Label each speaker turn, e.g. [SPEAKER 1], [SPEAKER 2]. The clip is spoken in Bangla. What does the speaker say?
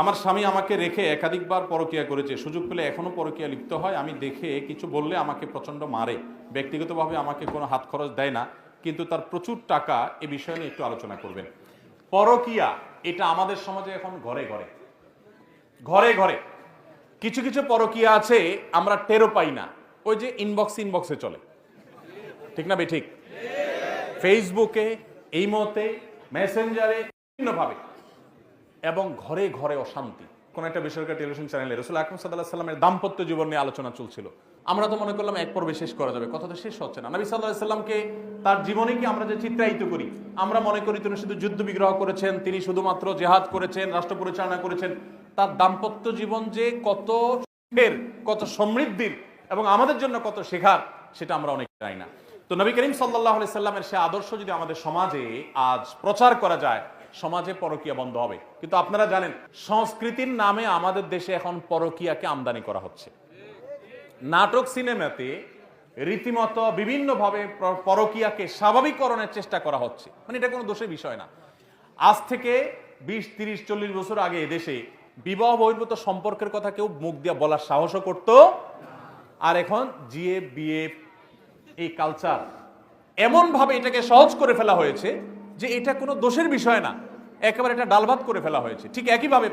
[SPEAKER 1] আমার স্বামী আমাকে রেখে একাধিকবার পরকীয়া করেছে, সুযোগ পেলে এখনো পরকীয়া লিপ্ত হয়। আমি দেখে কিছু বললে আমাকে প্রচণ্ড মারে, ব্যক্তিগতভাবে আমাকে কোনো হাত খরচ দেয় না, কিন্তু তার প্রচুর টাকা। এ বিষয়ে নিয়ে একটু আলোচনা করবেন। পরকীয়া এটা আমাদের সমাজে এখন ঘরে ঘরে ঘরে ঘরে কিছু কিছু পরকীয়া আছে, আমরা টেরও পাই না। ওই যে ইনবক্সে চলে, ঠিক না বে ঠিক? ফেসবুকে, ইমোতে, মেসেঞ্জারে, বিভিন্নভাবে, এবং ঘরে ঘরে অশান্তি। কোন একটা বেসরকারি টেলিভিশন চ্যানেলে রাসূল আকরাম সাল্লাল্লাহু আলাইহি ওয়াসাল্লামের দাম্পত্য জীবন নিয়ে আলোচনা চলছিল। আমরা তো মনে করলাম এক পর্বে শেষ করা যাবে, কথা তো শেষ হচ্ছে না। নবী সাল্লাল্লাহু আলাইহি ওয়াসাল্লামকে, তার জীবনে কি আমরা যে চিত্রায়িত করি, আমরা মনে করি তিনি শুধু যুদ্ধ বিগ্রহ করেছেন, তিনি শুধুমাত্র জিহাদ করেছেন, রাষ্ট্র পরিচালনা করেছেন। তার দাম্পত্য জীবন যে কত সুখের, কত সমৃদ্ধির এবং আমাদের জন্য কত শেখার, সেটা আমরা অনেক জানি না। তো নবী করিম সাল্লাল্লাহু আলাইহি সাল্লামের সে আদর্শ যদি আমাদের সমাজে আজ প্রচার করা যায়, সমাজে পরকীয়া বন্ধ হবে। কিন্তু আপনারা জানেন, সংস্কৃতির নামে আমাদের দেশে এখন পরকীয়াকে আমদানি করা হচ্ছে। নাটক, সিনেমাতে রীতিমতো বিভিন্নভাবে পরকীয়াকে স্বাভাবিককরণের চেষ্টা করা হচ্ছে। মানে এটা কোনো দোষের বিষয় না। আজ থেকে 20, 30, 40 বছর আগে এদেশে বিবাহ বহির্ভূত সম্পর্কের কথা কেউ মুখ দিয়ে বলার সাহসও করত। আর এখন জিএফ, বিএফ, এই কালচার এমন ভাবে এটাকে সহজ করে ফেলা হয়েছে যে এটা কোনো দোষের বিষয় না, একেবারে এটা ডালভাত করে ফেলা হয়েছে। ঠিক একইভাবে